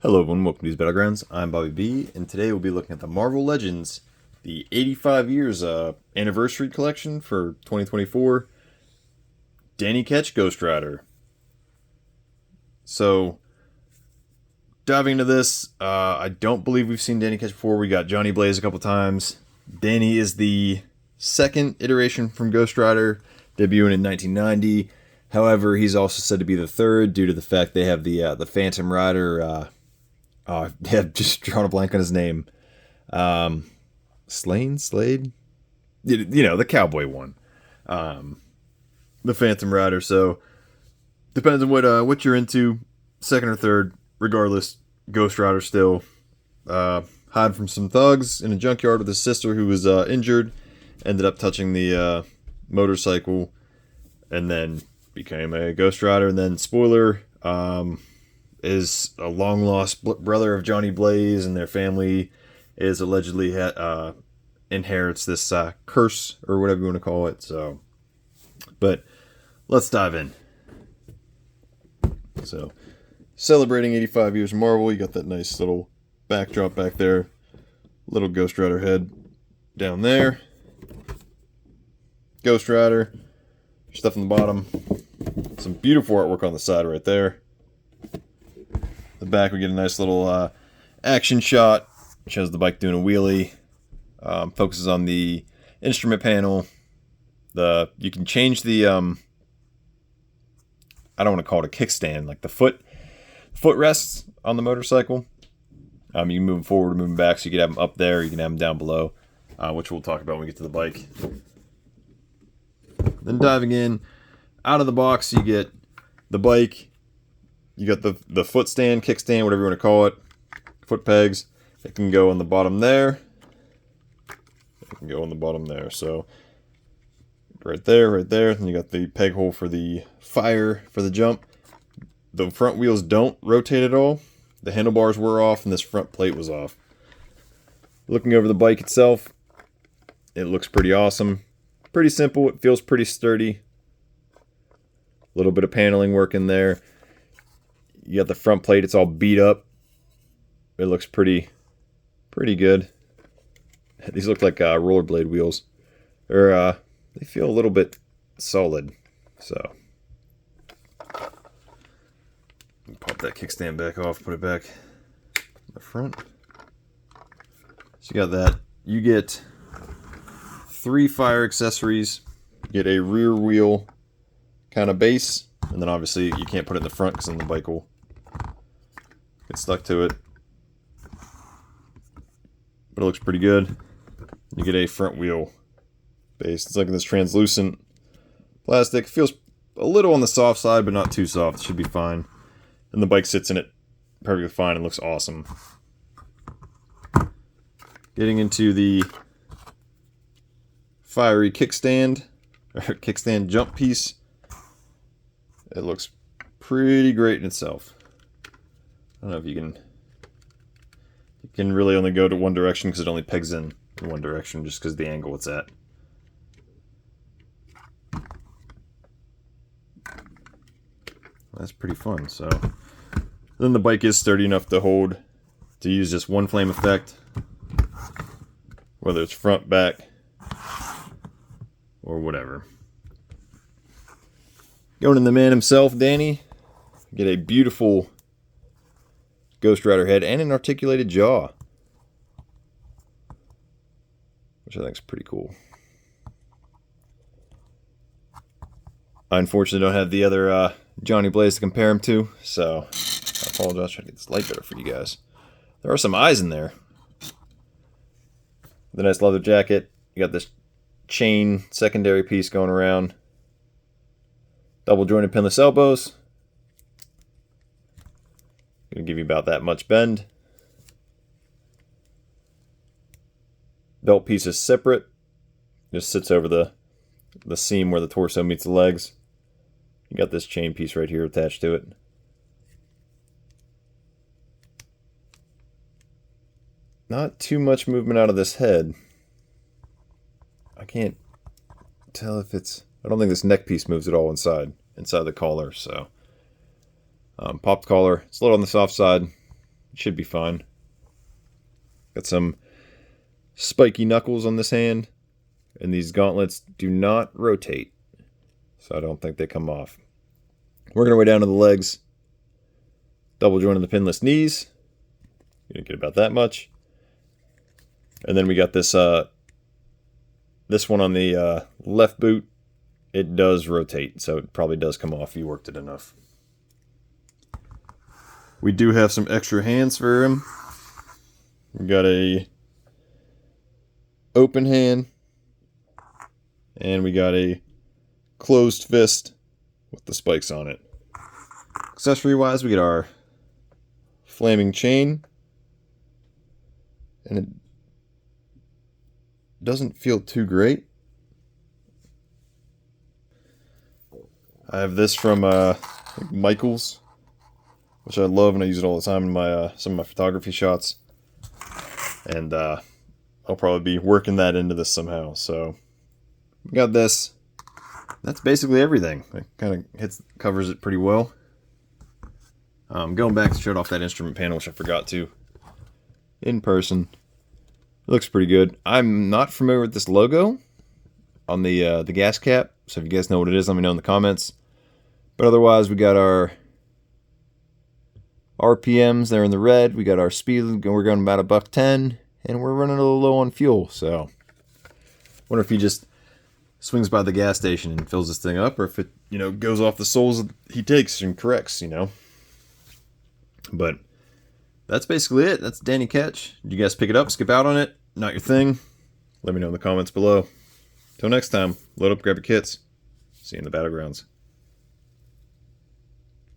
Hello everyone, welcome to these Battlegrounds. I'm Bobby B, and today we'll be looking at the Marvel Legends, the 85 years anniversary collection for 2024, Danny Ketch Ghost Rider. So, diving into this, I don't believe we've seen Danny Ketch before. We got Johnny Blaze a couple times. Danny is the second iteration from Ghost Rider, debuting in 1990. However, he's also said to be the third due to the fact they have the Phantom Rider. I've just drawn a blank on his name. Slade? You know, the cowboy one. The Phantom Rider. So, depends on what you're into. Second or third. Regardless, Ghost Rider still. Hide from some thugs in a junkyard with his sister who was injured. Ended up touching the motorcycle. And then became a Ghost Rider. And then, spoiler, is a long-lost brother of Johnny Blaze, and their family is allegedly inherits this curse, or whatever you want to call it. So, but let's dive in. So, celebrating 85 years of Marvel, you got that nice little backdrop back there. Little Ghost Rider head down there. Ghost Rider. Stuff on the bottom. Some beautiful artwork on the side right there. The back, we get a nice little action shot. Shows the bike doing a wheelie. Focuses on the instrument panel. You can change the I don't want to call it a kickstand, like the foot rests on the motorcycle. You can move them forward or move them back, so you can have them up there, you can have them down below, which we'll talk about when we get to the bike. Then diving in, out of the box, you get the bike. You got the foot stand, kickstand, whatever you want to call it. Foot pegs. It can go on the bottom there. It can go on the bottom there. So, right there, right there. Then you got the peg hole for the fire, for the jump. The front wheels don't rotate at all. The handlebars were off, and this front plate was off. Looking over the bike itself, it looks pretty awesome. Pretty simple. It feels pretty sturdy. A little bit of paneling work in there. You got the front plate, it's all beat up. It looks pretty good. These look like rollerblade wheels. They feel a little bit solid. So, pop that kickstand back off, put it back in the front. So you got that. You get 3 fire accessories. You get a rear wheel kind of base. And then obviously you can't put it in the front because then the bike will get stuck to it. But it looks pretty good. You get a front wheel base. It's like this translucent plastic. Feels a little on the soft side, but not too soft. It should be fine. And the bike sits in it perfectly fine and looks awesome. Getting into the fiery kickstand, or kickstand jump piece. It looks pretty great in itself. I don't know if you can really only go to one direction because it only pegs in one direction just because of the angle it's at. That's pretty fun. So then the bike is sturdy enough to use just one flame effect, whether it's front, back, or whatever. Going in the man himself, Danny, get a beautiful Ghost Rider head and an articulated jaw, which I think is pretty cool. I unfortunately don't have the other Johnny Blaze to compare him to, so I apologize. Trying to get this light better for you guys. There are some eyes in there. The nice leather jacket. You got this chain secondary piece going around. Double jointed pinless elbows. Gonna give you about that much bend. Belt piece is separate. Just sits over the seam where the torso meets the legs. You got this chain piece right here attached to it. Not too much movement out of this head. I can't tell if it's... I don't think this neck piece moves at all inside the collar, so... popped collar. It's a little on the soft side. It should be fine. Got some spiky knuckles on this hand, and these gauntlets do not rotate, so I don't think they come off. Working our way down to the legs. Double jointing the pinless knees. You didn't get about that much. And then we got this this one on the left boot. It does rotate, so it probably does come off if you worked it enough. We do have some extra hands for him. We got a open hand, and we got a closed fist with the spikes on it. Accessory wise, we get our flaming chain, and it doesn't feel too great. I have this from Michaels, which I love, and I use it all the time in my some of my photography shots. And I'll probably be working that into this somehow. So we got this. That's basically everything. It kind of covers it pretty well. Going back to shut off that instrument panel, which I forgot to in person. It looks pretty good. I'm not familiar with this logo on the gas cap, so if you guys know what it is, let me know in the comments. But otherwise, we got our RPMs there in the red. We got our speed. We're going about $1.10, and we're running a little low on fuel. So, wonder if he just swings by the gas station and fills this thing up, or if it goes off the souls he takes and corrects. But that's basically it. That's Danny Ketch. Did you guys pick it up, skip out on it? Not your thing? Let me know in the comments below. Till next time, load up, grab your kits. See you in the battlegrounds.